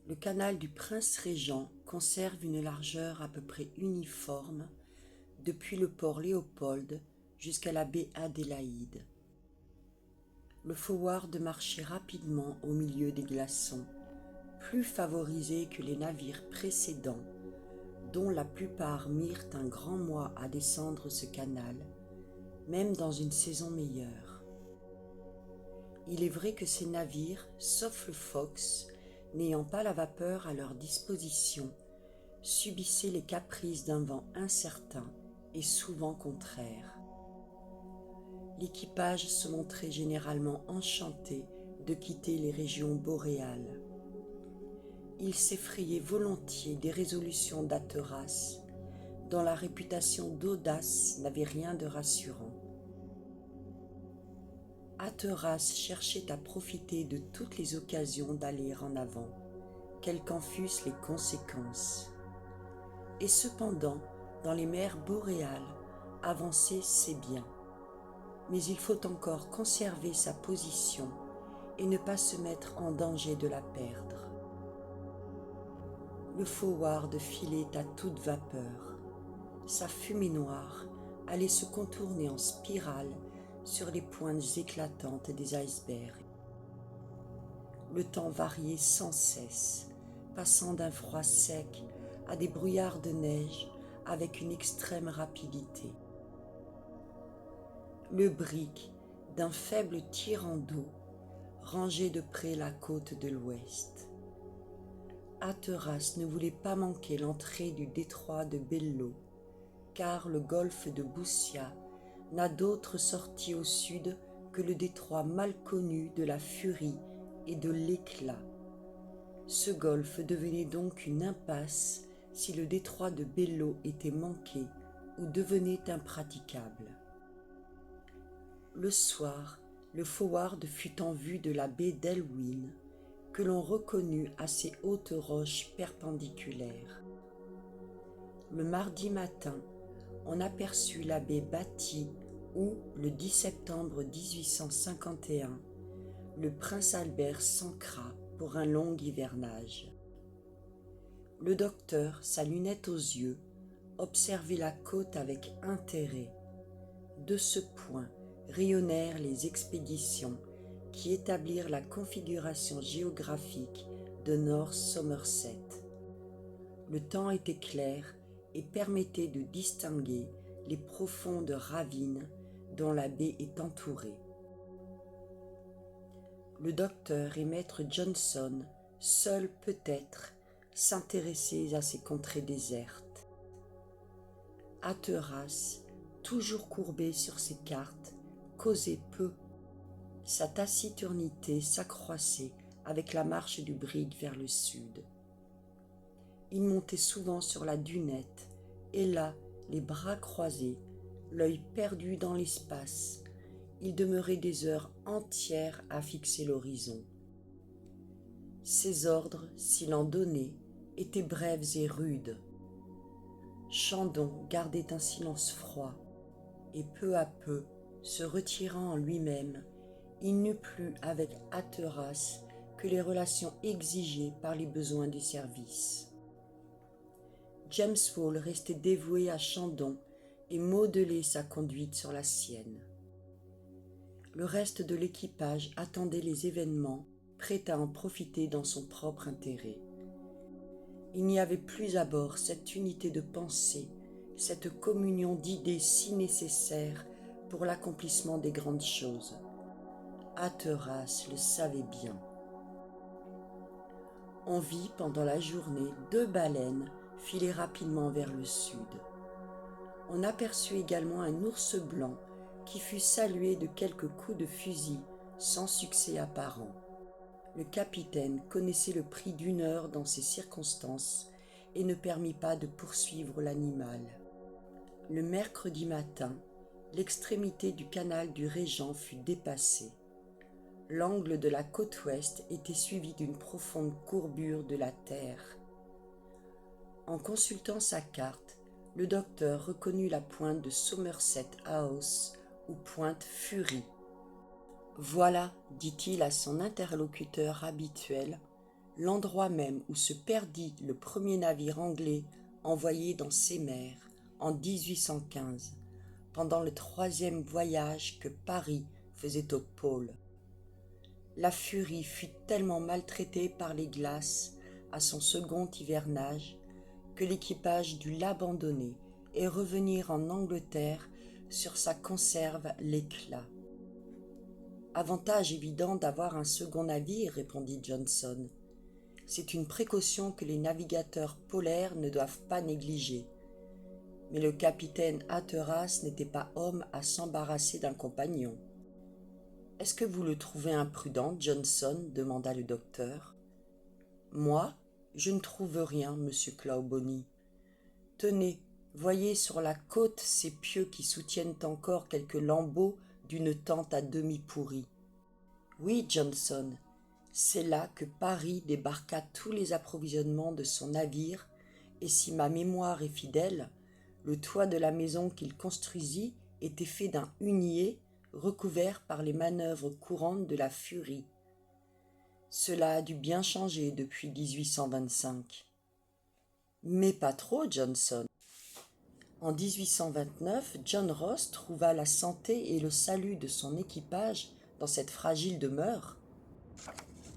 Le canal du Prince-Régent conserve une largeur à peu près uniforme depuis le port Léopold jusqu'à la baie Adélaïde. Le forward marchait rapidement au milieu des glaçons, plus favorisé que les navires précédents, dont la plupart mirent un grand mois à descendre ce canal, même dans une saison meilleure. Il est vrai que ces navires, sauf le Fox, n'ayant pas la vapeur à leur disposition, subissaient les caprices d'un vent incertain et souvent contraire. L'équipage se montrait généralement enchanté de quitter les régions boréales. Il s'effrayait volontiers des résolutions d'Hatteras, dont la réputation d'audace n'avait rien de rassurant. Hatteras cherchait à profiter de toutes les occasions d'aller en avant, quelles qu'en fussent les conséquences. Et cependant, dans les mers boréales, avancer c'est bien. Mais il faut encore conserver sa position et ne pas se mettre en danger de la perdre. Le forward filait à toute vapeur. Sa fumée noire allait se contourner en spirale sur les pointes éclatantes des icebergs. Le temps variait sans cesse, passant d'un froid sec à des brouillards de neige avec une extrême rapidité. Le brick, d'un faible tirant d'eau, rangeait de près la côte de l'ouest. Hatteras ne voulait pas manquer l'entrée du détroit de Belleau, car le golfe de Boussia n'a d'autre sortie au sud que le détroit mal connu de la Furie et de l'Éclat. Ce golfe devenait donc une impasse si le détroit de Belleau était manqué ou devenait impraticable. Le soir, le forward fut en vue de la baie d'Elwyn, que l'on reconnut à ses hautes roches perpendiculaires. Le mardi matin, on aperçut la baie bâtie où, le 10 septembre 1851, le prince Albert s'ancra pour un long hivernage. Le docteur, sa lunette aux yeux, observait la côte avec intérêt. De ce point rayonnèrent les expéditions qui établirent la configuration géographique de North Somerset. Le temps était clair et permettait de distinguer les profondes ravines dont la baie est entourée. Le docteur et maître Johnson, seuls peut-être, s'intéressaient à ces contrées désertes. Hatteras, toujours courbé sur ses cartes, causait peu. Sa taciturnité s'accroissait avec la marche du brig vers le sud. Il montait souvent sur la dunette, et là, les bras croisés, l'œil perdu dans l'espace, il demeurait des heures entières à fixer l'horizon. Ses ordres, s'il en donnait, étaient brefs et rudes. Chandon gardait un silence froid, et peu à peu, se retirant en lui-même, il n'eut plus avec Hatteras que les relations exigées par les besoins du service. James Wall restait dévoué à Chandon et modelait sa conduite sur la sienne. Le reste de l'équipage attendait les événements, prêt à en profiter dans son propre intérêt. Il n'y avait plus à bord cette unité de pensée, cette communion d'idées si nécessaire pour l'accomplissement des grandes choses. Hatteras le savait bien. On vit pendant la journée 2 baleines filer rapidement vers le sud. On aperçut également un ours blanc qui fut salué de quelques coups de fusil sans succès apparent. Le capitaine connaissait le prix d'une heure dans ces circonstances et ne permit pas de poursuivre l'animal. Le mercredi matin, l'extrémité du canal du Régent fut dépassée. L'angle de la côte ouest était suivi d'une profonde courbure de la terre. En consultant sa carte, le docteur reconnut la pointe de Somerset House ou pointe Fury. « Voilà, dit-il à son interlocuteur habituel, l'endroit même où se perdit le premier navire anglais envoyé dans ces mers en 1815, pendant le 3e voyage que Paris faisait au pôle. La Furie fut tellement maltraitée par les glaces à son second hivernage que l'équipage dut l'abandonner et revenir en Angleterre sur sa conserve l'éclat. Avantage évident d'avoir un second navire, répondit Johnson. C'est une précaution que les navigateurs polaires ne doivent pas négliger. Mais le capitaine Hatteras n'était pas homme à s'embarrasser d'un compagnon. « Est-ce que vous le trouvez imprudent, Johnson ?» demanda le docteur. « Moi, je ne trouve rien, monsieur Clawbonny. Tenez, voyez sur la côte ces pieux qui soutiennent encore quelques lambeaux d'une tente à demi pourrie. Oui, Johnson, c'est là que Paris débarqua tous les approvisionnements de son navire, et si ma mémoire est fidèle, le toit de la maison qu'il construisit était fait d'un hunier recouvert par les manœuvres courantes de la Furie. Cela a dû bien changer depuis 1825. Mais pas trop, Johnson. En 1829, John Ross trouva la santé et le salut de son équipage dans cette fragile demeure.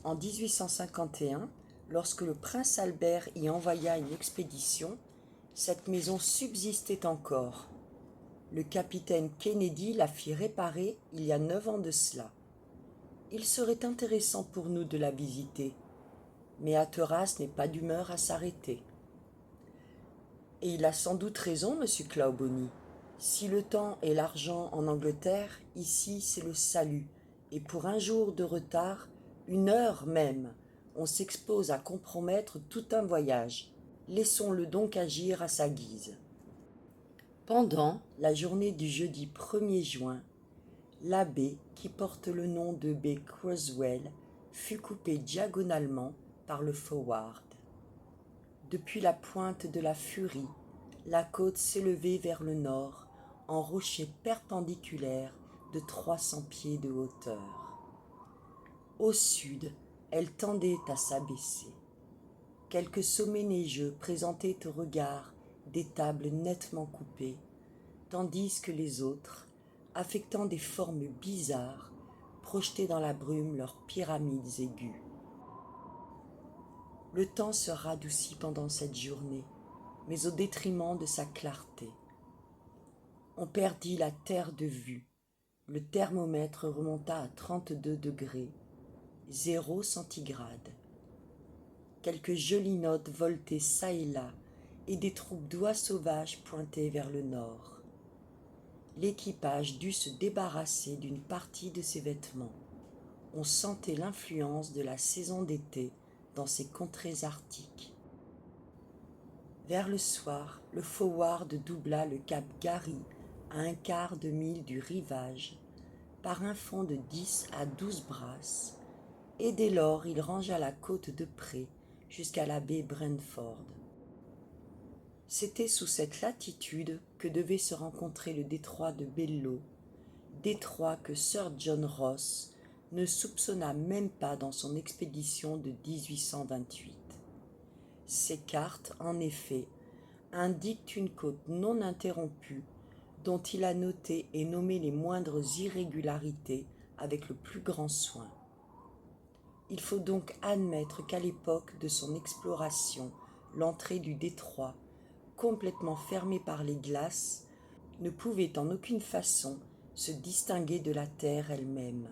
En 1851, lorsque le prince Albert y envoya une expédition, cette maison subsistait encore. Le capitaine Kennedy la fit réparer il y a 9 ans de cela. Il serait intéressant pour nous de la visiter, mais Hatteras n'est pas d'humeur à s'arrêter. Et il a sans doute raison, monsieur Clawbonny. Si le temps et l'argent en Angleterre, ici c'est le salut, et pour un jour de retard, 1 heure même, on s'expose à compromettre tout un voyage. Laissons-le donc agir à sa guise. Pendant la journée du jeudi 1er juin, la baie qui porte le nom de baie Croswell fut coupée diagonalement par le Forward. Depuis la pointe de la Furie, la côte s'élevait vers le nord en rochers perpendiculaires de 300 pieds de hauteur. Au sud, elle tendait à s'abaisser. Quelques sommets neigeux présentaient au regard des tables nettement coupées, tandis que les autres, affectant des formes bizarres, projetaient dans la brume leurs pyramides aiguës. Le temps se radoucit pendant cette journée, mais au détriment de sa clarté. On perdit la terre de vue. Le thermomètre remonta à 32 degrés, 0 centigrade. Quelques jolies notes voletaient çà et là, et des troupes d'oies sauvages pointaient vers le nord. L'équipage dut se débarrasser d'une partie de ses vêtements. On sentait l'influence de la saison d'été dans ces contrées arctiques. Vers le soir, le Forward doubla le cap Garry à 1/4 de mille du rivage, par un fond de 10 à 12 brasses, et dès lors il rangea la côte de près jusqu'à la baie Brentford. C'était sous cette latitude que devait se rencontrer le détroit de Bellot, détroit que Sir John Ross ne soupçonna même pas dans son expédition de 1828. Ces cartes, en effet, indiquent une côte non interrompue dont il a noté et nommé les moindres irrégularités avec le plus grand soin. Il faut donc admettre qu'à l'époque de son exploration, l'entrée du détroit, complètement fermée par les glaces, ne pouvait en aucune façon se distinguer de la terre elle-même.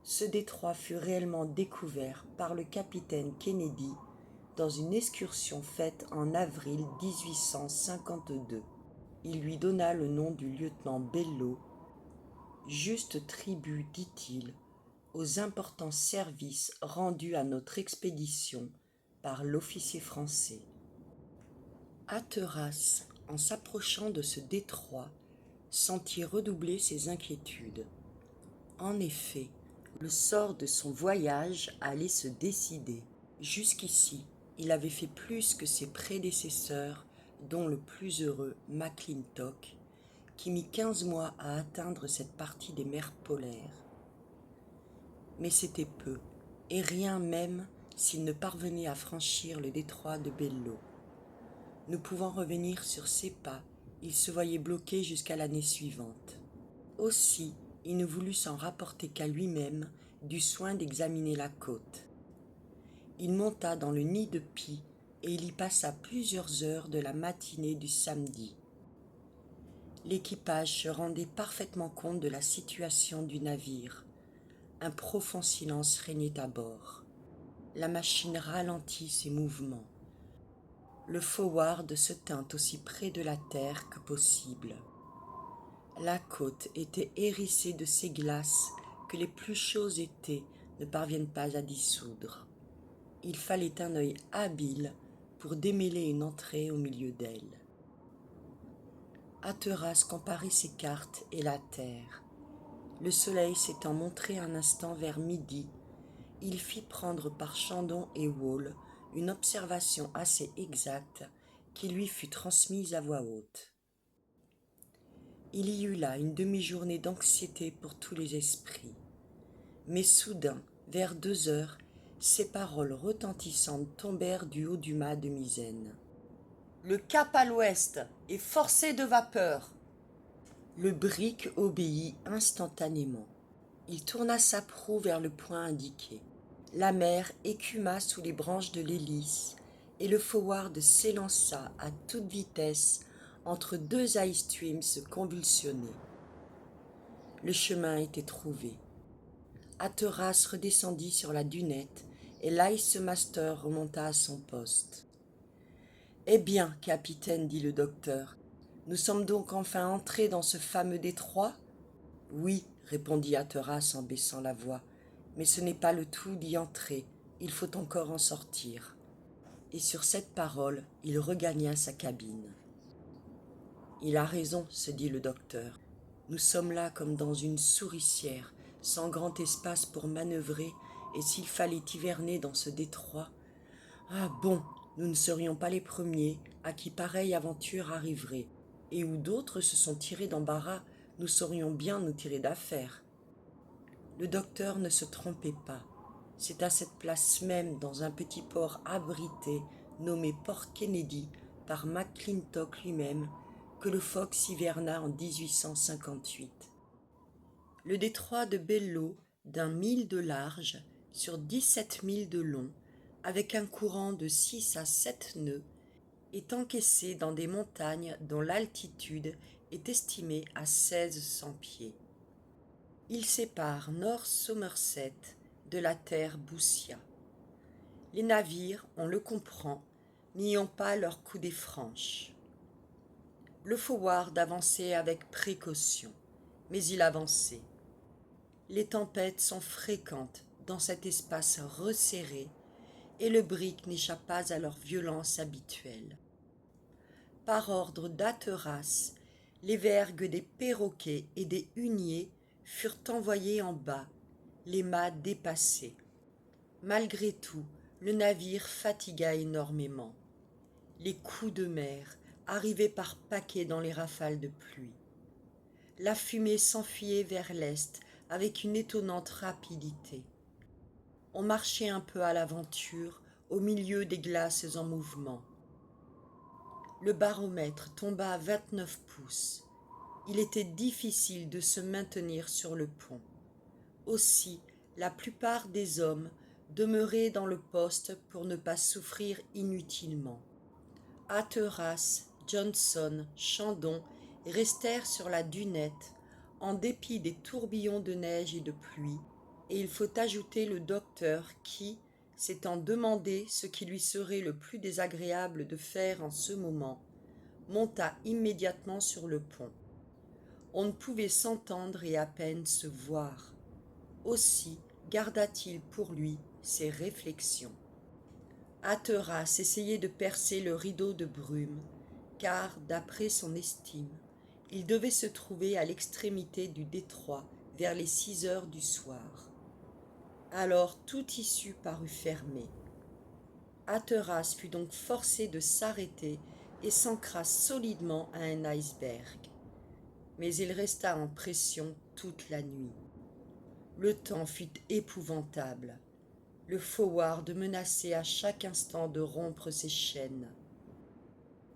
Ce détroit fut réellement découvert par le capitaine Kennedy dans une excursion faite en avril 1852. Il lui donna le nom du lieutenant Bellot, juste tribut, dit-il, aux importants services rendus à notre expédition par l'officier français. Hatteras, en s'approchant de ce détroit, sentit redoubler ses inquiétudes. En effet, le sort de son voyage allait se décider. Jusqu'ici, il avait fait plus que ses prédécesseurs, dont le plus heureux McClintock, qui mit 15 mois à atteindre cette partie des mers polaires. Mais c'était peu, et rien même s'il ne parvenait à franchir le détroit de Bello. Ne pouvant revenir sur ses pas, il se voyait bloqué jusqu'à l'année suivante. Aussi, il ne voulut s'en rapporter qu'à lui-même du soin d'examiner la côte. Il monta dans le nid de pie et il y passa plusieurs heures de la matinée du samedi. L'équipage se rendait parfaitement compte de la situation du navire. Un profond silence régnait à bord. La machine ralentit ses mouvements. Le forward se tint aussi près de la terre que possible. La côte était hérissée de ces glaces que les plus chauds étés ne parviennent pas à dissoudre. Il fallait un œil habile pour démêler une entrée au milieu d'elle. Hatteras comparait ses cartes et la terre. Le soleil s'étant montré un instant vers midi, il fit prendre par Chandon et Wall une observation assez exacte qui lui fut transmise à voix haute. Il y eut là une demi-journée d'anxiété pour tous les esprits. Mais soudain, vers 2 heures, ces paroles retentissantes tombèrent du haut du mât de misaine. « Le cap à l'ouest est forcé de vapeur !» Le brick obéit instantanément. Il tourna sa proue vers le point indiqué. La mer écuma sous les branches de l'hélice et le forward s'élança à toute vitesse entre deux ice streams convulsionnés. Le chemin était trouvé. Hatteras redescendit sur la dunette et l'ice master remonta à son poste. « Eh bien, capitaine, dit le docteur, nous sommes donc enfin entrés dans ce fameux détroit ?»« Oui, répondit Hatteras en baissant la voix, mais ce n'est pas le tout d'y entrer, il faut encore en sortir. » Et sur cette parole, il regagna sa cabine. « Il a raison, se dit le docteur. Nous sommes là comme dans une souricière, sans grand espace pour manœuvrer, et s'il fallait hiverner dans ce détroit... Ah bon, nous ne serions pas les premiers à qui pareille aventure arriverait, et où d'autres se sont tirés d'embarras, nous saurions bien nous tirer d'affaire. » Le docteur ne se trompait pas. C'est à cette place même, dans un petit port abrité, nommé Port Kennedy, par McClintock lui-même, que le Fox hiverna en 1858. Le détroit de Bello, d'1 mille de large, sur 17 milles de long, avec un courant de 6 à 7 nœuds, est encaissé dans des montagnes dont l'altitude est estimée à 1600 pieds. Il sépare North Somerset de la terre Boussia. Les navires, on le comprend, n'y ont pas leur coudée franche. Le forward avançait avec précaution, mais il avançait. Les tempêtes sont fréquentes dans cet espace resserré et le brick n'échappe pas à leur violence habituelle. Par ordre d'Hatteras, les vergues des perroquets et des huniers furent envoyés en bas, les mâts dépassés. Malgré tout, le navire fatigua énormément. Les coups de mer arrivaient par paquets dans les rafales de pluie. La fumée s'enfuyait vers l'est avec une étonnante rapidité. On marchait un peu à l'aventure au milieu des glaces en mouvement. Le baromètre tomba à 29 pouces. Il était difficile de se maintenir sur le pont. Aussi, la plupart des hommes demeuraient dans le poste pour ne pas souffrir inutilement. Hatteras, Johnson, Chandon restèrent sur la dunette en dépit des tourbillons de neige et de pluie, et il faut ajouter le docteur qui, s'étant demandé ce qui lui serait le plus désagréable de faire en ce moment, monta immédiatement sur le pont. On ne pouvait s'entendre et à peine se voir. Aussi garda-t-il pour lui ses réflexions. Hatteras essayait de percer le rideau de brume, car, d'après son estime, il devait se trouver à l'extrémité du détroit vers les 6 heures du soir. Alors toute issue parut fermée. Hatteras fut donc forcé de s'arrêter et s'ancra solidement à un iceberg. Mais il resta en pression toute la nuit. Le temps fut épouvantable. Le forward menaçait à chaque instant de rompre ses chaînes.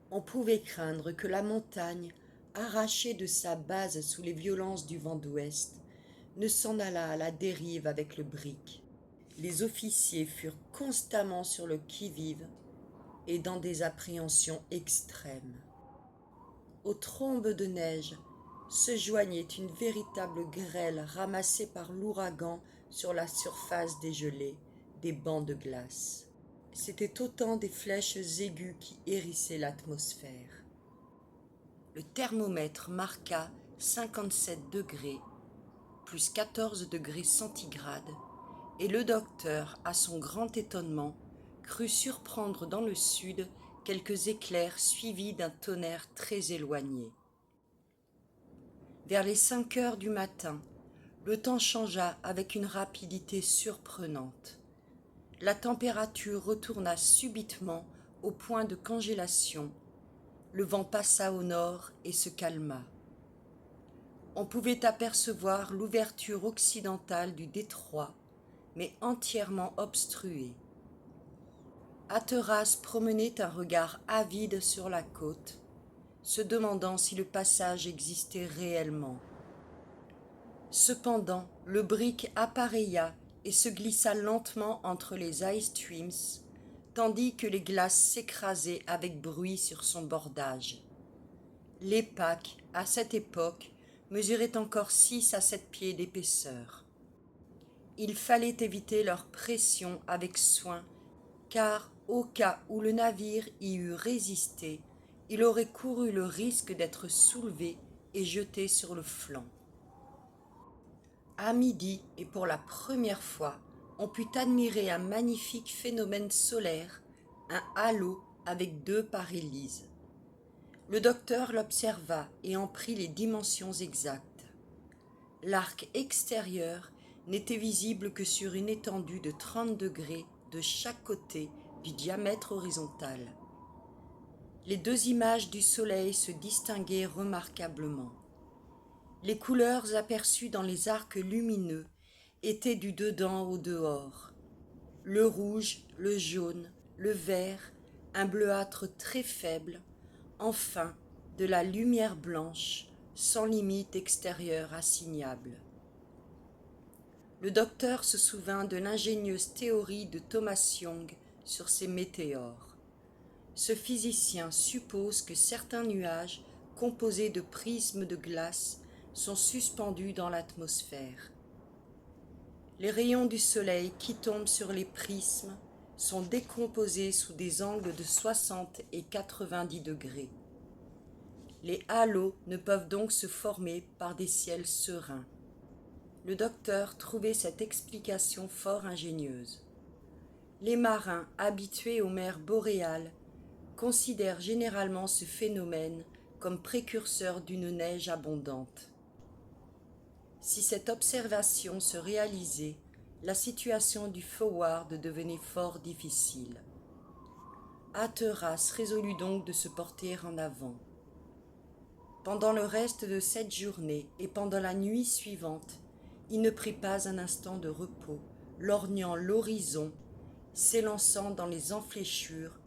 On pouvait craindre que la montagne, arrachée de sa base sous les violences du vent d'ouest, ne s'en allât à la dérive avec le brick. Les officiers furent constamment sur le qui-vive et dans des appréhensions extrêmes. Aux trombes de neige se joignait une véritable grêle ramassée par l'ouragan sur la surface dégelée des bancs de glace. C'étaient autant des flèches aiguës qui hérissaient l'atmosphère. Le thermomètre marqua 57 degrés, plus 14 degrés centigrades, et le docteur, à son grand étonnement, crut surprendre dans le sud quelques éclairs suivis d'un tonnerre très éloigné. Vers les 5 heures du matin, le temps changea avec une rapidité surprenante. La température retourna subitement au point de congélation. Le vent passa au nord et se calma. On pouvait apercevoir l'ouverture occidentale du détroit, mais entièrement obstruée. Hatteras promenait un regard avide sur la côte, se demandant si le passage existait réellement. Cependant, le brick appareilla et se glissa lentement entre les ice streams, tandis que les glaces s'écrasaient avec bruit sur son bordage. Les packs, à cette époque, mesuraient encore 6 à 7 pieds d'épaisseur. Il fallait éviter leur pression avec soin, car au cas où le navire y eût résisté, il aurait couru le risque d'être soulevé et jeté sur le flanc. À midi, et pour la première fois, on put admirer un magnifique phénomène solaire, un halo avec 2 parélyses. Le docteur l'observa et en prit les dimensions exactes. L'arc extérieur n'était visible que sur une étendue de 30 degrés de chaque côté du diamètre horizontal. Les 2 images du soleil se distinguaient remarquablement. Les couleurs aperçues dans les arcs lumineux étaient du dedans au dehors. Le rouge, le jaune, le vert, un bleuâtre très faible, enfin de la lumière blanche, sans limite extérieure assignable. Le docteur se souvint de l'ingénieuse théorie de Thomas Young sur ces météores. Ce physicien suppose que certains nuages, composés de prismes de glace, sont suspendus dans l'atmosphère. Les rayons du soleil qui tombent sur les prismes sont décomposés sous des angles de 60 et 90 degrés. Les halos ne peuvent donc se former par des ciels sereins. Le docteur trouvait cette explication fort ingénieuse. Les marins habitués aux mers boréales considèrent généralement ce phénomène comme précurseur d'une neige abondante. Si cette observation se réalisait, la situation du forward devenait fort difficile. Hatteras résolut donc de se porter en avant. Pendant le reste de cette journée et pendant la nuit suivante, il ne prit pas un instant de repos, lorgnant l'horizon, s'élançant dans les enfléchures,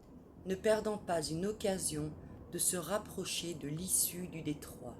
ne perdant pas une occasion de se rapprocher de l'issue du détroit.